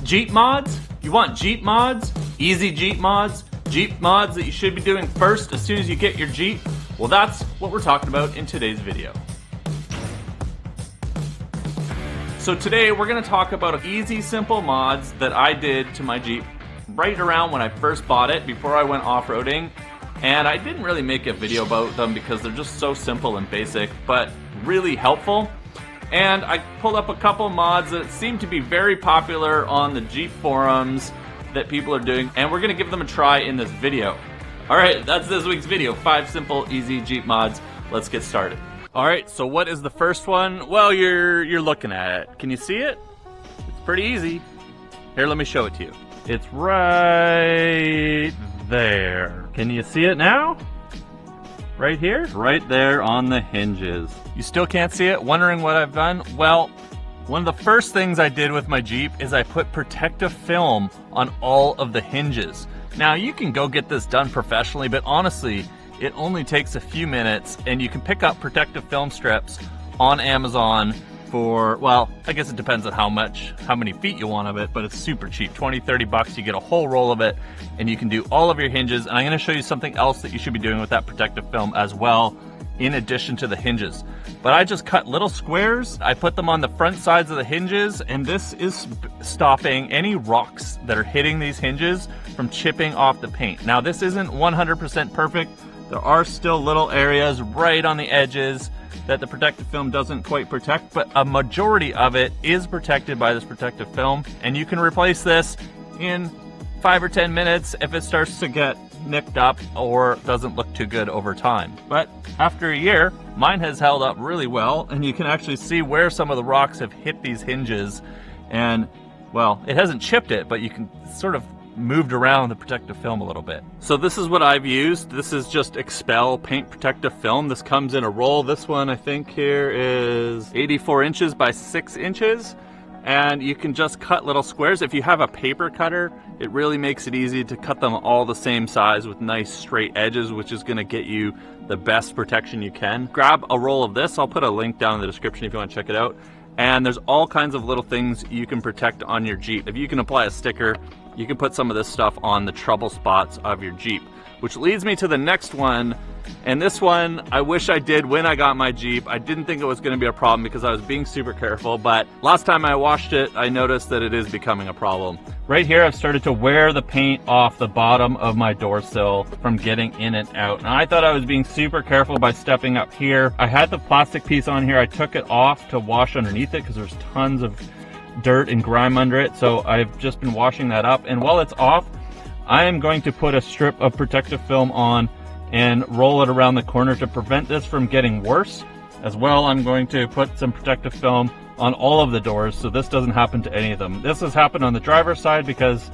Jeep mods? You want Jeep mods? Easy Jeep mods? Jeep mods that you should be doing first as soon as you get your Jeep? Well, that's what we're talking about in today's video. So today we're going to talk about easy, simple mods that I did to my Jeep right around when I first bought it, before I went off-roading. And I didn't really make a video about them because they're just so simple and basic, but really helpful. And I pulled up a couple mods that seem to be very popular on the Jeep forums that people are doing, and we're going to give them a try in this video. Alright, that's this week's video. 5 simple, easy Jeep mods. Let's get started. Alright, so what is the first one? Well, you're looking at it. Can you see it? It's pretty easy. Here, let me show it to you. It's right there. Can you see it now? Right here? Right there on the hinges. You still can't see it? Wondering what I've done? Well, one of the first things I did with my Jeep is I put protective film on all of the hinges. Now, you can go get this done professionally, but honestly, it only takes a few minutes, and you can pick up protective film strips on Amazon for, well, I guess it depends on how many feet you want of it, but it's super cheap. 20, 30 bucks, you get a whole roll of it, and you can do all of your hinges. And I'm gonna show you something else that you should be doing with that protective film as well, in addition to the hinges. But I just cut little squares, I put them on the front sides of the hinges, and this is stopping any rocks that are hitting these hinges from chipping off the paint. Now, this isn't 100% perfect. There are still little areas right on the edges that the protective film doesn't quite protect, but a majority of it is protected by this protective film, and you can replace this in 5 or 10 minutes if it starts to get nicked up or doesn't look too good over time. But after a year, mine has held up really well, and you can actually see where some of the rocks have hit these hinges, and, well, it hasn't chipped it, but you can sort of moved around the protective film a little bit. So this is what I've used. This is just Expel paint protective film. This comes in a roll. This one, I think here is 84 inches by 6 inches. And you can just cut little squares. If you have a paper cutter, it really makes it easy to cut them all the same size with nice straight edges, which is gonna get you the best protection you can. Grab a roll of this. I'll put a link down in the description if you wanna check it out. And there's all kinds of little things you can protect on your Jeep. If you can apply a sticker, you can put some of this stuff on the trouble spots of your Jeep. Which leads me to the next one, and this one I wish I did when I got my Jeep. I didn't think it was going to be a problem because I was being super careful, but last time I washed it, I noticed that it is becoming a problem. Right here, I've started to wear the paint off the bottom of my door sill from getting in and out. And I thought I was being super careful by stepping up here. I had the plastic piece on here. I took it off to wash underneath it because there's tons of dirt and grime under it, so I've just been washing that up. And while it's off, I am going to put a strip of protective film on and roll it around the corner to prevent this from getting worse. As well, I'm going to put some protective film on all of the doors so this doesn't happen to any of them. This has happened on the driver's side because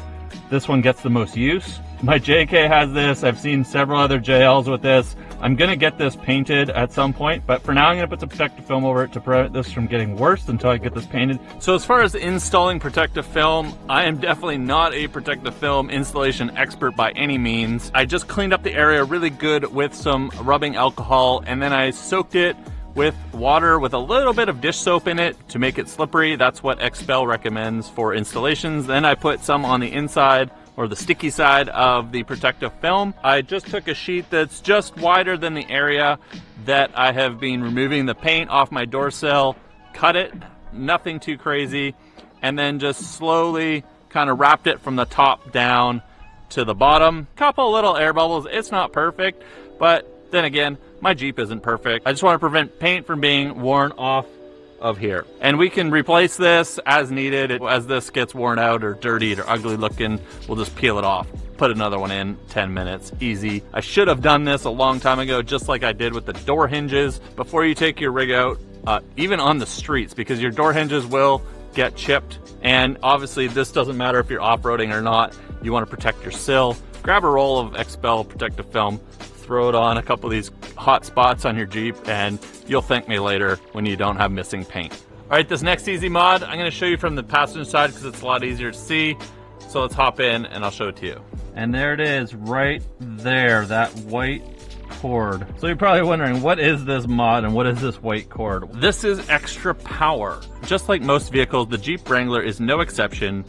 this one gets the most use. My JK has this. I've seen several other JLs with this. I'm gonna get this painted at some point, but for now I'm gonna put some protective film over it to prevent this from getting worse until I get this painted. So as far as installing protective film, I am definitely not a protective film installation expert by any means. I just cleaned up the area really good with some rubbing alcohol, and then I soaked it with water with a little bit of dish soap in it to make it slippery. That's what Expel recommends for installations. Then I put some on the inside, or the sticky side of the protective film. I just took a sheet that's just wider than the area that I have been removing the paint off my door sill, cut it, nothing too crazy, and then just slowly kind of wrapped it from the top down to the bottom. Couple little air bubbles. It's not perfect, but then again, my Jeep isn't perfect. I just want to prevent paint from being worn off of here. And we can replace this as needed. As this gets worn out or dirty or ugly looking, we'll just peel it off. Put another one in, 10 minutes, easy. I should have done this a long time ago, just like I did with the door hinges. Before you take your rig out, even on the streets, because your door hinges will get chipped. And obviously this doesn't matter if you're off-roading or not. You want to protect your sill. Grab a roll of Expel protective film, throw it on a couple of these hot spots on your Jeep, and you'll thank me later when you don't have missing paint. All right, this next easy mod, I'm gonna show you from the passenger side because it's a lot easier to see. So let's hop in and I'll show it to you. And there it is right there, that white cord. So you're probably wondering, what is this mod and what is this white cord? This is extra power. Just like most vehicles, the Jeep Wrangler is no exception.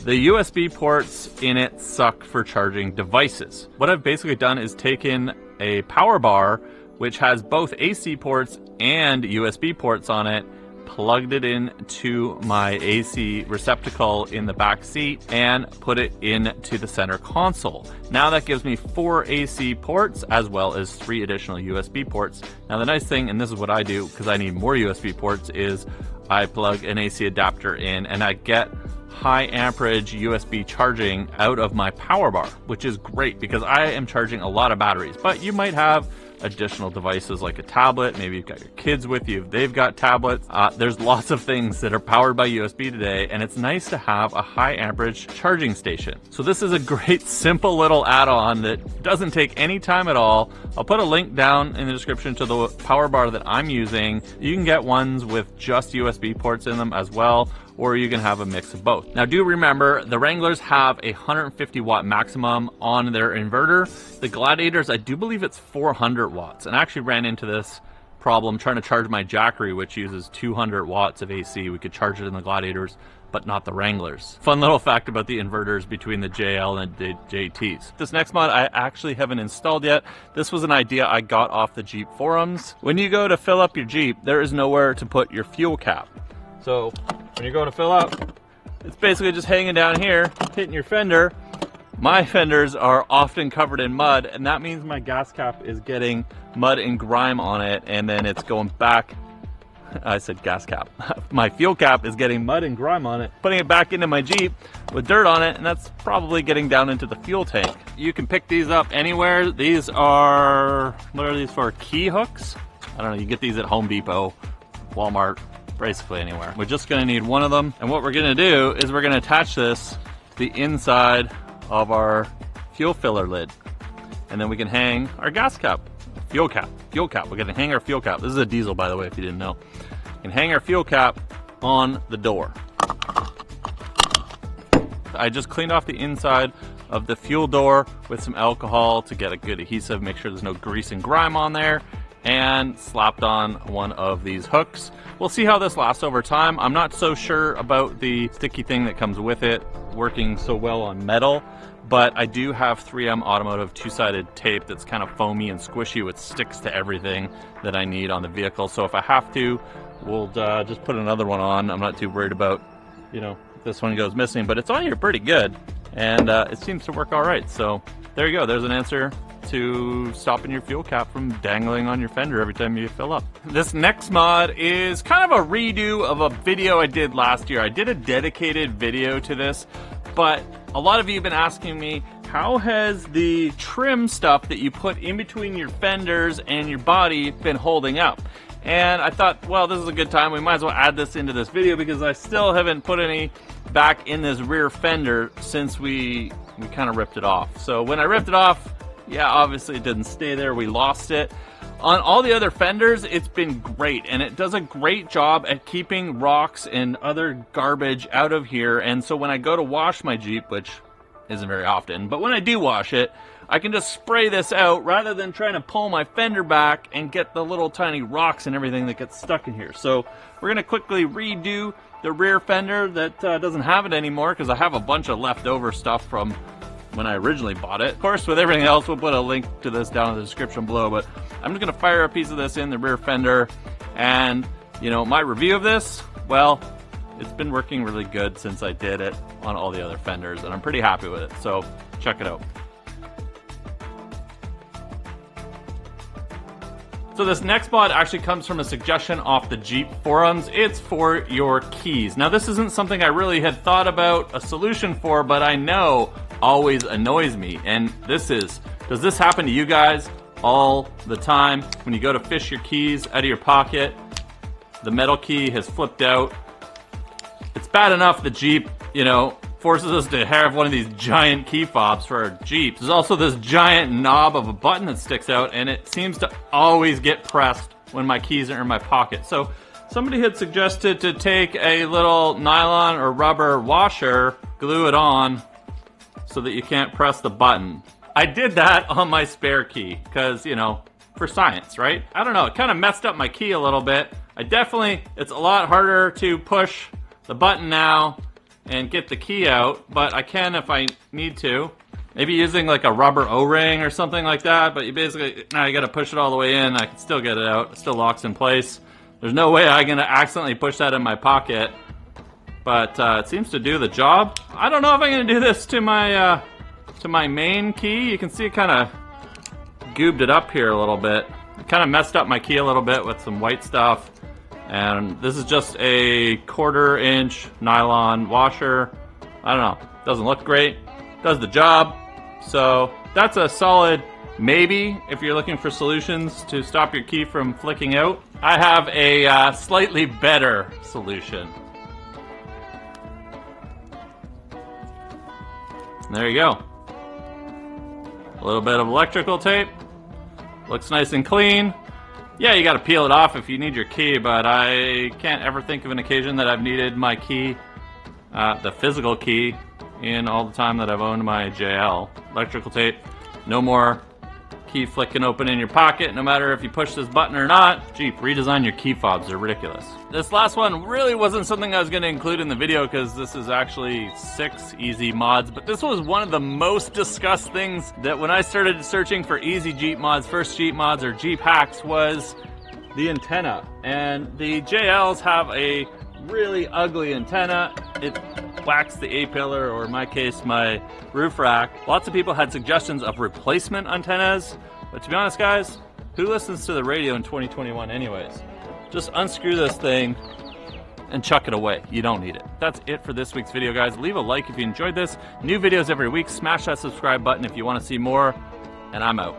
The USB ports in it suck for charging devices. What I've basically done is taken a power bar, which has both AC ports and USB ports on it, plugged it into my AC receptacle in the back seat, and put it into the center console. Now that gives me 4 AC ports as well as 3 additional USB ports. Now the nice thing, and this is what I do because I need more USB ports, is I plug an AC adapter in and I get high amperage USB charging out of my power bar, which is great because I am charging a lot of batteries. But you might have additional devices like a tablet, maybe you've got your kids with you, they've got tablets. There's lots of things that are powered by USB today, and it's nice to have a high amperage charging station. So this is a great simple little add-on that doesn't take any time at all. I'll put a link down in the description to the power bar that I'm using. You can get ones with just USB ports in them as well, or you can have a mix of both. Now do remember, the Wranglers have a 150 watt maximum on their inverter. The Gladiators, I do believe it's 400 watts. And I actually ran into this problem trying to charge my Jackery, which uses 200 watts of AC. We could charge it in the Gladiators, but not the Wranglers. Fun little fact about the inverters between the JL and the JTs. This next mod I actually haven't installed yet. This was an idea I got off the Jeep forums. When you go to fill up your Jeep, there is nowhere to put your fuel cap. So when you go to fill up, it's basically just hanging down here, hitting your fender. My fenders are often covered in mud, and that means my gas cap is getting mud and grime on it, and then it's going back. I said gas cap. My fuel cap is getting mud and grime on it, putting it back into my Jeep with dirt on it, and that's probably getting down into the fuel tank. You can pick these up anywhere. These are, what are these for? Key hooks? I don't know, you get these at Home Depot, Walmart, basically anywhere. We're just gonna need one of them, and what we're gonna do is we're gonna attach this to the inside of our fuel filler lid, and then we can hang our gas cap, fuel cap. We're gonna hang our fuel cap. This is a diesel, by the way, if you didn't know. We can hang our fuel cap on the door. I just cleaned off the inside of the fuel door with some alcohol to get a good adhesive, make sure there's no grease and grime on there, and slapped on one of these hooks. We'll see how this lasts over time. I'm not so sure about the sticky thing that comes with it working so well on metal, but I do have 3M Automotive two-sided tape that's kind of foamy and squishy, which sticks to everything that I need on the vehicle. So if I have to, we'll just put another one on. I'm not too worried about, you know, if this one goes missing, but it's on here pretty good, and it seems to work all right. So there you go. There's an answer to stopping your fuel cap from dangling on your fender every time you fill up. This next mod is kind of a redo of a video I did last year. I did a dedicated video to this, but a lot of you have been asking me, how has the trim stuff that you put in between your fenders and your body been holding up? And I thought, well, this is a good time. We might as well add this into this video because I still haven't put any back in this rear fender since we kind of ripped it off. So when I ripped it off, yeah, obviously it didn't stay there. We lost it. On all the other fenders, it's been great, and it does a great job at keeping rocks and other garbage out of here. And so when I go to wash my Jeep, which isn't very often, but when I do wash it, I can just spray this out rather than trying to pull my fender back and get the little tiny rocks and everything that gets stuck in here. So we're gonna quickly redo the rear fender that doesn't have it anymore, because I have a bunch of leftover stuff from when I originally bought it. Of course, with everything else, we'll put a link to this down in the description below, but I'm just gonna fire a piece of this in the rear fender, and you know, my review of this, well, it's been working really good since I did it on all the other fenders, and I'm pretty happy with it, so check it out. So this next mod actually comes from a suggestion off the Jeep forums. It's for your keys. Now this isn't something I really had thought about a solution for, but I know always annoys me, and this is, does this happen to you guys all the time? When you go to fish your keys out of your pocket, the metal key has flipped out. It's bad enough the Jeep, you know, forces us to have one of these giant key fobs for our Jeeps. There's also this giant knob of a button that sticks out, and it seems to always get pressed when my keys are in my pocket. So somebody had suggested to take a little nylon or rubber washer, glue it on so that you can't press the button. I did that on my spare key because, you know, for science, right? I don't know, it kind of messed up my key a little bit. It's a lot harder to push the button now and get the key out, but I can if I need to. Maybe using like a rubber O-ring or something like that, but you basically, now you gotta push it all the way in. I can still get it out. It still locks in place. There's no way I'm gonna accidentally push that in my pocket, but it seems to do the job. I don't know if I'm gonna do this to my main key. You can see it kind of goobed it up here a little bit. It kind of messed up my key a little bit with some white stuff. And this is just a 1/4 inch nylon washer. I don't know, doesn't look great, does the job. So that's a solid maybe if you're looking for solutions to stop your key from flicking out. I have a slightly better solution. There you go. A little bit of electrical tape. Looks nice and clean. Yeah, you gotta peel it off if you need your key, but I can't ever think of an occasion that I've needed my key, the physical key, in all the time that I've owned my JL. Electrical tape, no more key flicking open in your pocket, no matter if you push this button or not. Jeep, redesign your key fobs, they're ridiculous. This last one really wasn't something I was gonna include in the video because this is actually 6 easy mods, but this was one of the most discussed things that when I started searching for easy Jeep mods, first Jeep mods, or Jeep hacks, was the antenna. And the JLs have a really ugly antenna. It whacks the A-pillar, or in my case, my roof rack. Lots of people had suggestions of replacement antennas, but to be honest, guys, who listens to the radio in 2021 anyways? Just unscrew this thing and chuck it away. You don't need it. That's it for this week's video, guys. Leave a like if you enjoyed this. New videos every week. Smash that subscribe button if you want to see more, and I'm out.